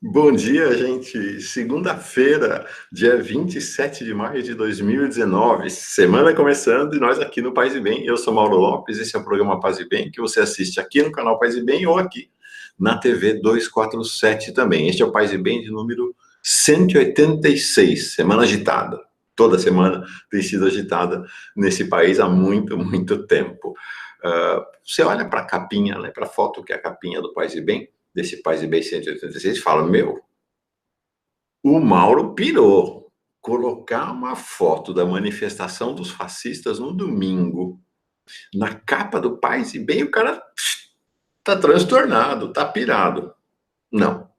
Bom dia, gente. Segunda-feira, dia 27 de maio de 2019. Semana começando e nós aqui no Paz e Bem. Eu sou Mauro Lopes, esse é o programa Paz e Bem, que você assiste aqui no canal Paz e Bem ou aqui na TV 247 também. Este é o Paz e Bem de número 186. Semana agitada. Toda semana tem sido agitada nesse país há muito, muito tempo. Você olha para a capinha, né, para a foto que é a capinha do Paz e Bem, desse Paz e Bem 186, fala, o Mauro pirou. Colocar uma foto da manifestação dos fascistas no domingo, na capa do Paz e Bem, o cara tá transtornado, tá pirado. Não.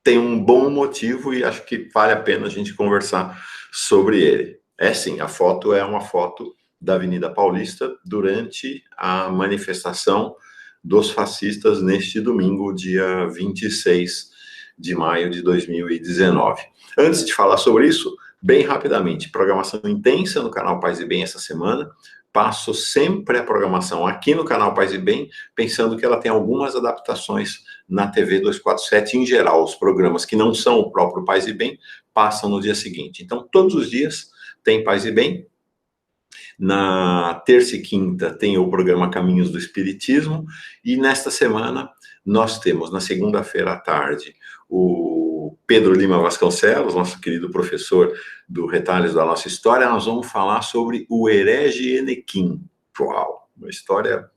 Tem um bom motivo e acho que vale a pena a gente conversar sobre ele. É sim, a foto é uma foto da Avenida Paulista durante a manifestação dos fascistas neste domingo, dia 26 de maio de 2019. Antes de falar sobre isso, bem rapidamente, programação intensa no canal Paz e Bem essa semana. Passo sempre a programação aqui no canal Paz e Bem, pensando que ela tem algumas adaptações na TV 247 em geral. Os programas que não são o próprio Paz e Bem passam no dia seguinte. Então, todos os dias tem Paz e Bem. Na terça e quinta tem o programa Caminhos do Espiritismo, e nesta semana nós temos, na segunda-feira à tarde, o Pedro Lima Vasconcelos, nosso querido professor do Retalhos da Nossa História. Nós vamos falar sobre o herege Enequim. Uau, uma história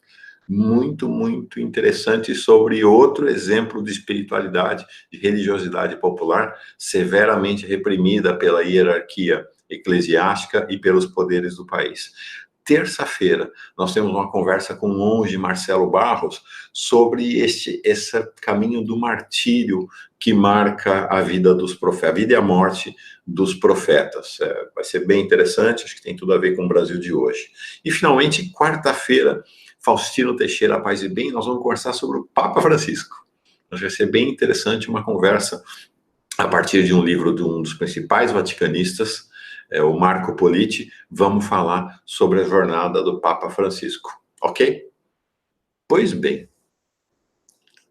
muito, muito interessante sobre outro exemplo de espiritualidade, de religiosidade popular, severamente reprimida pela hierarquia eclesiástica e pelos poderes do país. Terça-feira, nós temos uma conversa com o monge Marcelo Barros sobre esse caminho do martírio que marca a vida dos profetas, a vida e a morte dos profetas. Vai ser bem interessante, acho que tem tudo a ver com o Brasil de hoje. E, finalmente, quarta-feira, Faustino Teixeira, Paz e Bem, nós vamos conversar sobre o Papa Francisco. Vai ser bem interessante uma conversa a partir de um livro de um dos principais vaticanistas, o Marco Politi. Vamos falar sobre a jornada do Papa Francisco, ok? Pois bem,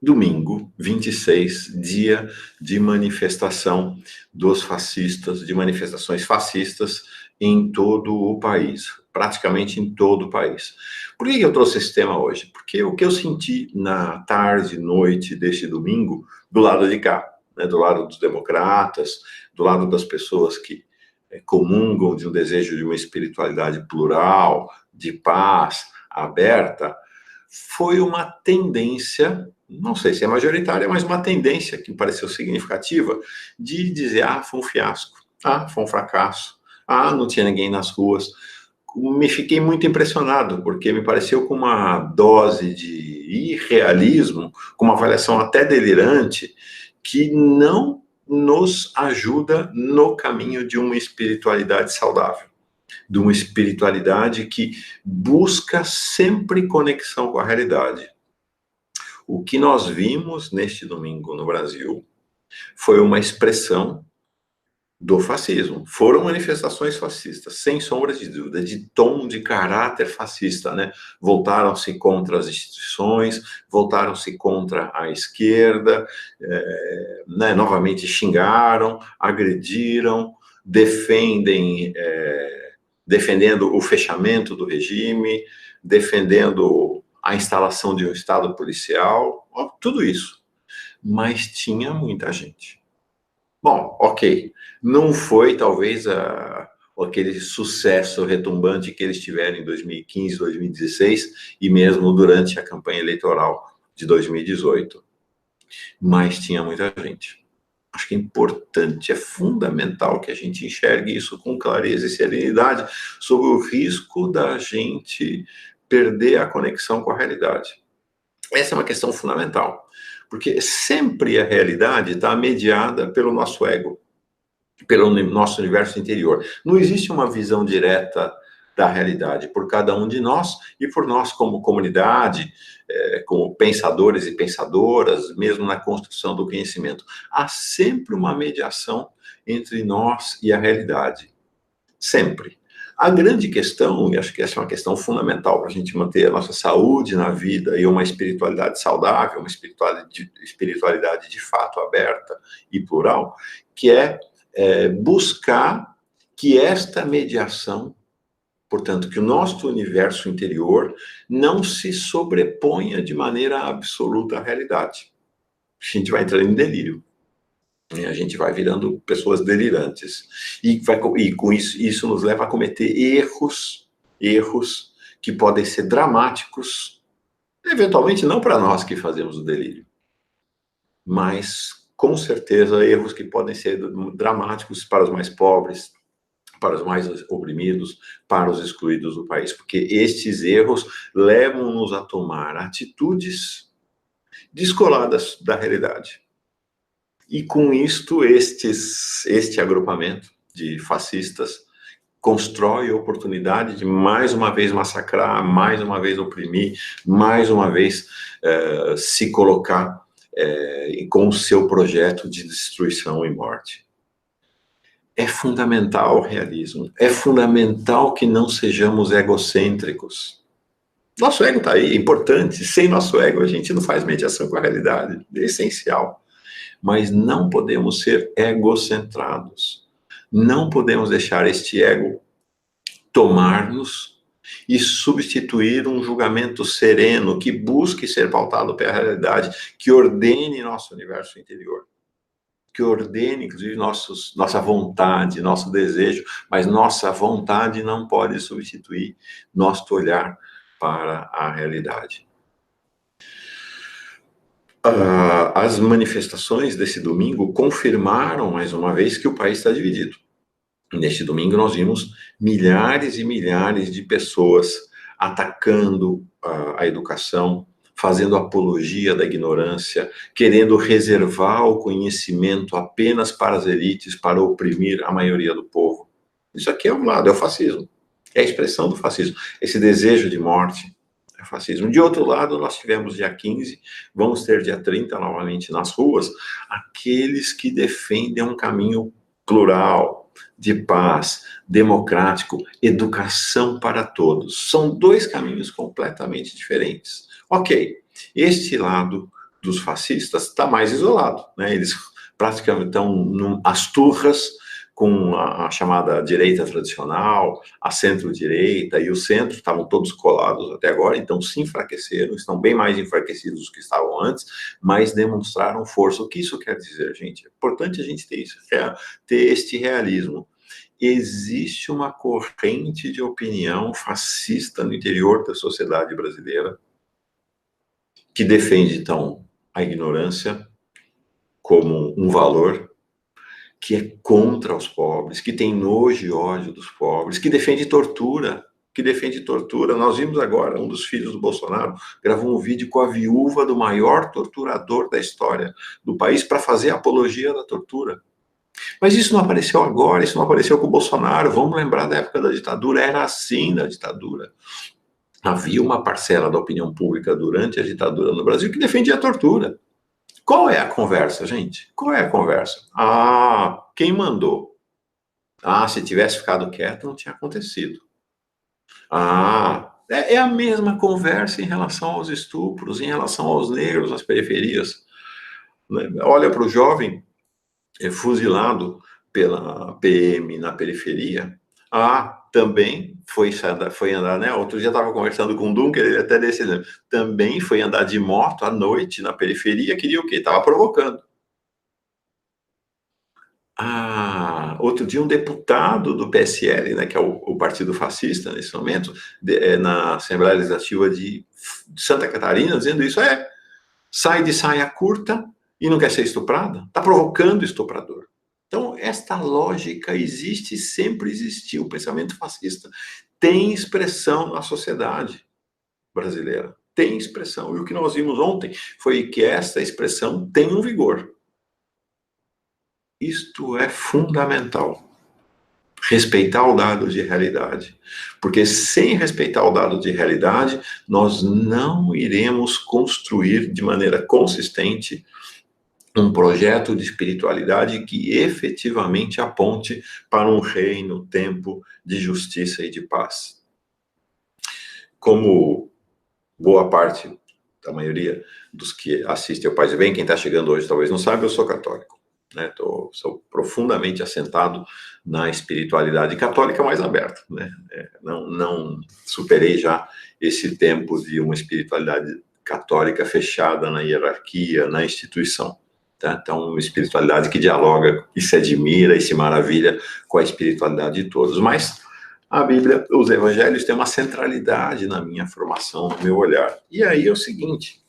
domingo 26, dia de manifestação dos fascistas, de manifestações fascistas em todo o país, praticamente em todo o país. Por que eu trouxe esse tema hoje? Porque o que eu senti na tarde, noite deste domingo, do lado de cá, né, do lado dos democratas, do lado das pessoas que comungam de um desejo de uma espiritualidade plural, de paz, aberta, foi uma tendência, não sei se é majoritária, mas uma tendência que me pareceu significativa, de dizer, foi um fiasco, foi um fracasso, não tinha ninguém nas ruas. Me fiquei muito impressionado, porque me pareceu com uma dose de irrealismo, com uma avaliação até delirante, que não nos ajuda no caminho de uma espiritualidade saudável, de uma espiritualidade que busca sempre conexão com a realidade. O que nós vimos neste domingo no Brasil foi uma expressão do fascismo. Foram manifestações fascistas, sem sombra de dúvida, de tom, de caráter fascista, né? Voltaram-se contra as instituições, voltaram-se contra a esquerda, né? Novamente xingaram, agrediram, defendendo o fechamento do regime, defendendo a instalação de um Estado policial, tudo isso. Mas tinha muita gente. Bom, ok, não foi talvez aquele sucesso retumbante que eles tiveram em 2015, 2016 e mesmo durante a campanha eleitoral de 2018, mas tinha muita gente. Acho que é importante, é fundamental que a gente enxergue isso com clareza e serenidade sobre o risco da gente perder a conexão com a realidade. Essa é uma questão fundamental, porque sempre a realidade está mediada pelo nosso ego, pelo nosso universo interior. Não existe uma visão direta da realidade por cada um de nós e por nós como comunidade, como pensadores e pensadoras, mesmo na construção do conhecimento. Há sempre uma mediação entre nós e a realidade. Sempre. A grande questão, e acho que essa é uma questão fundamental para a gente manter a nossa saúde na vida e uma espiritualidade saudável, uma espiritualidade de fato aberta e plural, que é buscar que esta mediação, portanto, que o nosso universo interior não se sobreponha de maneira absoluta à realidade. A gente vai entrando em delírio. A gente vai virando pessoas delirantes. E com isso nos leva a cometer erros que podem ser dramáticos, eventualmente não para nós que fazemos o delírio, mas com certeza erros que podem ser dramáticos para os mais pobres, para os mais oprimidos, para os excluídos do país, porque estes erros levam-nos a tomar atitudes descoladas da realidade. E com isto, este agrupamento de fascistas constrói a oportunidade de mais uma vez massacrar, mais uma vez oprimir, mais uma vez se colocar com o seu projeto de destruição e morte. É fundamental o realismo, é fundamental que não sejamos egocêntricos. Nosso ego está aí, é importante. Sem nosso ego a gente não faz mediação com a realidade, é essencial. Mas não podemos ser egocentrados. Não podemos deixar este ego tomar-nos e substituir um julgamento sereno que busque ser pautado pela realidade, que ordene nosso universo interior, que ordene, inclusive, nossa vontade, nosso desejo, mas nossa vontade não pode substituir nosso olhar para a realidade. As manifestações desse domingo confirmaram, mais uma vez, que o país está dividido. Neste domingo nós vimos milhares e milhares de pessoas atacando a educação, fazendo apologia da ignorância, querendo reservar o conhecimento apenas para as elites, para oprimir a maioria do povo. Isso aqui é um lado, é o fascismo. É a expressão do fascismo. Esse desejo de morte, fascismo. De outro lado, nós tivemos dia 15, vamos ter dia 30 novamente nas ruas, aqueles que defendem um caminho plural, de paz, democrático, educação para todos. São dois caminhos completamente diferentes. Ok, este lado dos fascistas está mais isolado, né? Eles praticamente estão às turras com a chamada direita tradicional, a centro-direita e o centro, estavam todos colados até agora, então se enfraqueceram, estão bem mais enfraquecidos do que estavam antes, mas demonstraram força. O que isso quer dizer, gente? É importante a gente ter isso, ter este realismo. Existe uma corrente de opinião fascista no interior da sociedade brasileira que defende, então, a ignorância como um valor, que é contra os pobres, que tem nojo e ódio dos pobres, que defende tortura, Nós vimos agora, um dos filhos do Bolsonaro gravou um vídeo com a viúva do maior torturador da história do país para fazer apologia da tortura. Mas isso não apareceu agora, isso não apareceu com o Bolsonaro. Vamos lembrar da época da ditadura, era assim na ditadura. Havia uma parcela da opinião pública durante a ditadura no Brasil que defendia a tortura. Qual é a conversa, gente? Qual é a conversa? Quem mandou? Se tivesse ficado quieto, não tinha acontecido. É a mesma conversa em relação aos estupros, em relação aos negros nas periferias. Olha para o jovem fuzilado pela PM na periferia. Também foi andar, né? Outro dia eu estava conversando com o Dunker, ele até desse exemplo. Também foi andar de moto à noite na periferia, queria o quê? Estava provocando. Outro dia um deputado do PSL, né, que é o partido fascista nesse momento, na Assembleia Legislativa de Santa Catarina, dizendo isso, sai de saia curta e não quer ser estuprada, está provocando estuprador. Então, esta lógica existe e sempre existiu. O pensamento fascista tem expressão na sociedade brasileira. Tem expressão. E o que nós vimos ontem foi que esta expressão tem um vigor. Isto é fundamental. Respeitar o dado de realidade. Porque sem respeitar o dado de realidade, nós não iremos construir de maneira consistente um projeto de espiritualidade que efetivamente aponte para um reino, tempo de justiça e de paz. Como boa parte da maioria dos que assistem ao Paz e Bem, quem está chegando hoje talvez não saiba, eu sou católico. Né? Sou profundamente assentado na espiritualidade católica mais aberta. Né? Não superei já esse tempo de uma espiritualidade católica fechada na hierarquia, na instituição. Tá? Então, uma espiritualidade que dialoga e se admira e se maravilha com a espiritualidade de todos. Mas a Bíblia, os evangelhos têm uma centralidade na minha formação, no meu olhar. E aí é o seguinte,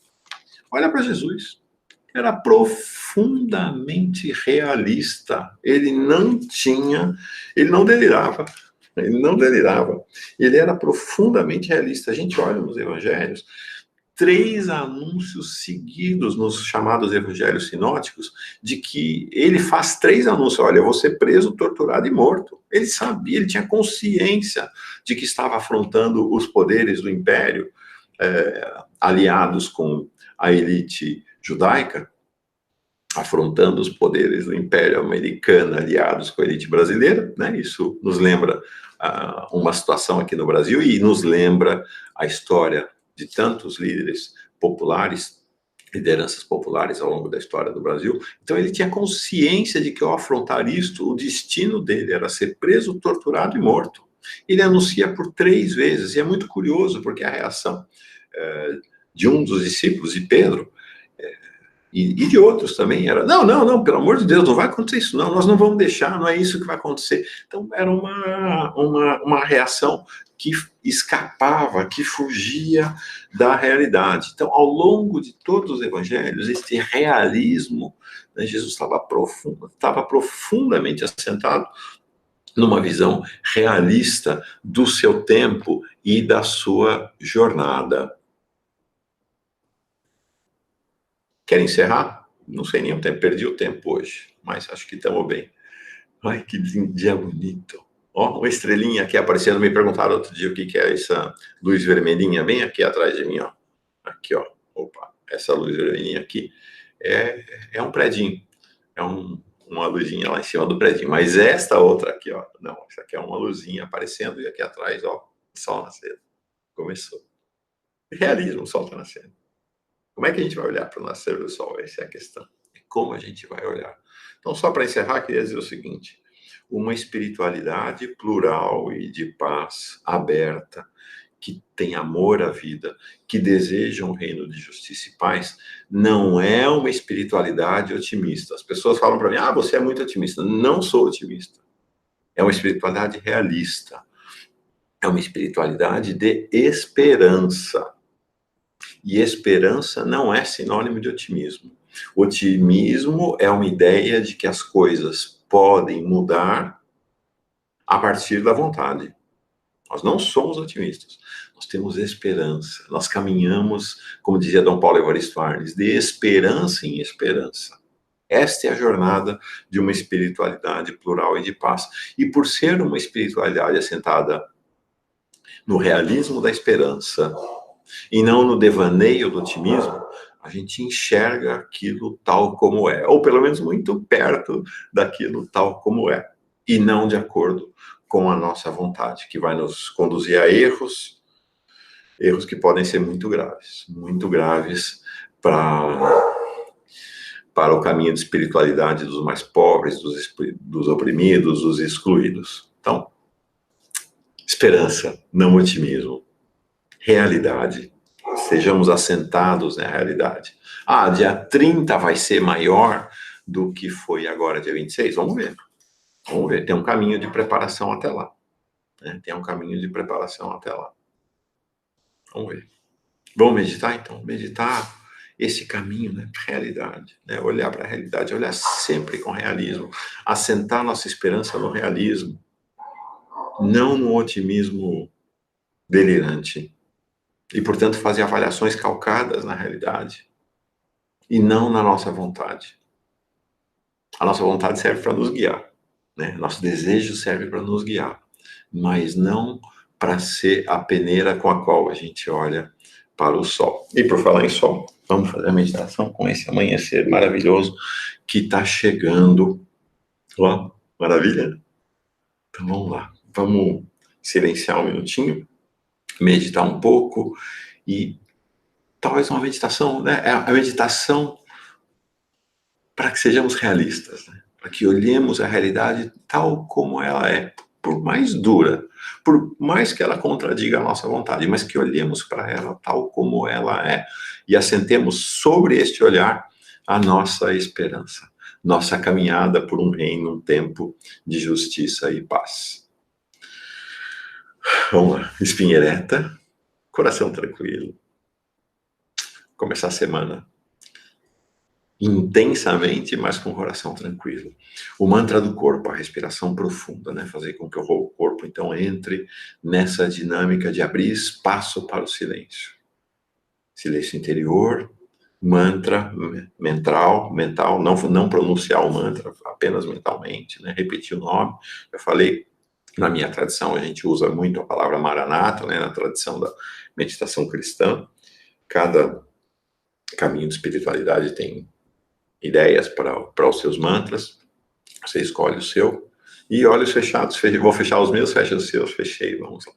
olha para Jesus. Era profundamente realista. Ele não delirava. Ele era profundamente realista. A gente olha nos evangelhos, 3 anúncios seguidos nos chamados evangelhos sinóticos, de que ele faz 3 anúncios. Olha, eu vou ser preso, torturado e morto. Ele sabia, ele tinha consciência de que estava afrontando os poderes do império, aliados com a elite judaica, afrontando os poderes do Império Americano, aliados com a elite brasileira, né? Isso nos lembra uma situação aqui no Brasil e nos lembra a história de tantos líderes populares, lideranças populares ao longo da história do Brasil. Então ele tinha consciência de que ao afrontar isto, o destino dele era ser preso, torturado e morto. Ele anuncia por 3 vezes, e é muito curioso, porque a reação de um dos discípulos, de Pedro, e de outros também, era, não, pelo amor de Deus, não vai acontecer isso, não, nós não vamos deixar, não é isso que vai acontecer. Então, era uma reação que escapava, que fugia da realidade. Então, ao longo de todos os evangelhos, este realismo, né, Jesus estava profundamente assentado numa visão realista do seu tempo e da sua jornada. Quer encerrar? Não sei nem o tempo, perdi o tempo hoje, mas acho que estamos bem. Ai, que dia bonito. Ó, uma estrelinha aqui aparecendo, me perguntaram outro dia o que é essa luz vermelhinha bem aqui atrás de mim, ó. Aqui, ó. Opa, essa luz vermelhinha aqui é um predinho. É uma luzinha lá em cima do predinho. Mas esta outra aqui, ó, não, essa aqui é uma luzinha aparecendo e aqui atrás, ó, o sol nascendo. Começou. Realismo, o sol está nascendo. Como é que a gente vai olhar para o nascer do sol? Essa é a questão. Como a gente vai olhar? Então, só para encerrar, queria dizer o seguinte: uma espiritualidade plural e de paz, aberta, que tem amor à vida, que deseja um reino de justiça e paz, não é uma espiritualidade otimista. As pessoas falam para mim, você é muito otimista. Não sou otimista. É uma espiritualidade realista. É uma espiritualidade de esperança. E esperança não é sinônimo de otimismo. Otimismo é uma ideia de que as coisas podem mudar a partir da vontade. Nós não somos otimistas, nós temos esperança. Nós caminhamos, como dizia Dom Paulo Evaristo Arnes, de esperança em esperança. Esta é a jornada de uma espiritualidade plural e de paz. E por ser uma espiritualidade assentada no realismo da esperança, e não no devaneio do otimismo, a gente enxerga aquilo tal como é, ou pelo menos muito perto daquilo tal como é, e não de acordo com a nossa vontade, que vai nos conduzir a erros que podem ser muito graves para o caminho de espiritualidade dos mais pobres, dos oprimidos, dos excluídos. Então, esperança, não otimismo. Realidade. Sejamos assentados na realidade. Dia 30 vai ser maior do que foi agora, dia 26? Vamos ver. Tem um caminho de preparação até lá. Né? Vamos ver. Vamos meditar, então? Meditar esse caminho, né? Realidade. Né? Olhar para a realidade, olhar sempre com realismo. Assentar nossa esperança no realismo. Não no otimismo delirante. E, portanto, fazer avaliações calcadas na realidade e não na nossa vontade. A nossa vontade serve para nos guiar, né? Nosso desejo serve para nos guiar, mas não para ser a peneira com a qual a gente olha para o sol. E por falar em sol, vamos fazer a meditação com esse amanhecer maravilhoso que está chegando. Ó, maravilha? Então vamos lá, vamos silenciar um minutinho, meditar um pouco e talvez uma meditação, né? É a meditação para que sejamos realistas, né? Para que olhemos a realidade tal como ela é, por mais dura, por mais que ela contradiga a nossa vontade, mas que olhemos para ela tal como ela é e assentemos sobre este olhar a nossa esperança, nossa caminhada por um reino, um tempo de justiça e paz. Vamos lá, espinha ereta, coração tranquilo. Começar a semana intensamente, mas com o coração tranquilo. O mantra do corpo, a respiração profunda, né? Fazer com que o corpo, então, entre nessa dinâmica de abrir espaço para o silêncio. Silêncio interior, mantra mental, não pronunciar o mantra, apenas mentalmente, né? Repetir o nome. Eu falei, na minha tradição, a gente usa muito a palavra Maranata, né? Na tradição da meditação cristã. Cada caminho de espiritualidade tem ideias para os seus mantras, você escolhe o seu, e olhos fechados, vou fechar os meus, fecha os seus, fechei, vamos lá.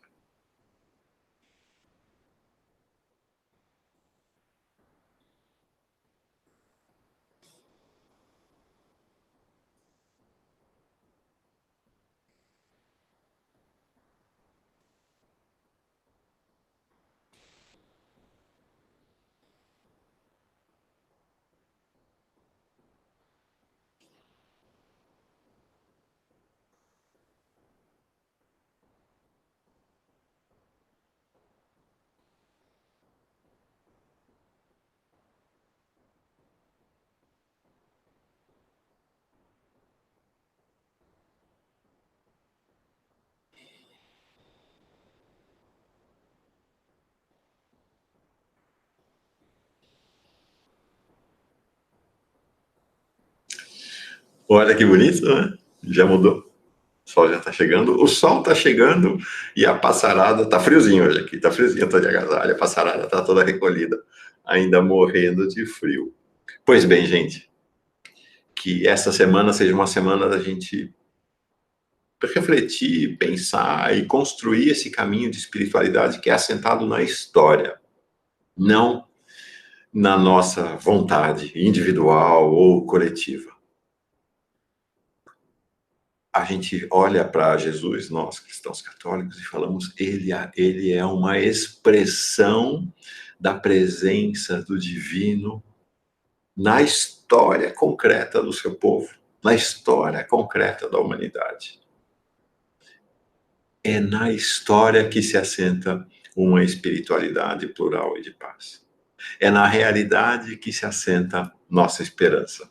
Olha que bonito, né? Já mudou. O sol já tá chegando, o sol tá chegando e a passarada tá friozinho hoje aqui, tá friozinho, tô de agasalho, a passarada tá toda recolhida, ainda morrendo de frio. Pois bem, gente, que essa semana seja uma semana da gente refletir, pensar e construir esse caminho de espiritualidade que é assentado na história, não na nossa vontade individual ou coletiva. A gente olha para Jesus, nós cristãos católicos, e falamos, ele é uma expressão da presença do divino na história concreta do seu povo, na história concreta da humanidade. É na história que se assenta uma espiritualidade plural e de paz. É na realidade que se assenta nossa esperança.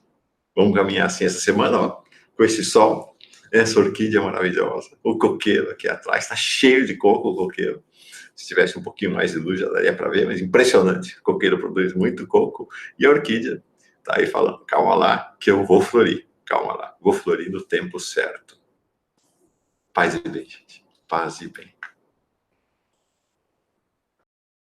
Vamos caminhar assim essa semana, ó, com esse sol, essa orquídea maravilhosa. O coqueiro aqui atrás, está cheio de coco o coqueiro. Se tivesse um pouquinho mais de luz já daria para ver, mas impressionante. O coqueiro produz muito coco e a orquídea está aí falando, calma lá que eu vou florir. Calma lá, vou florir no tempo certo. Paz e bem, gente. Paz e bem.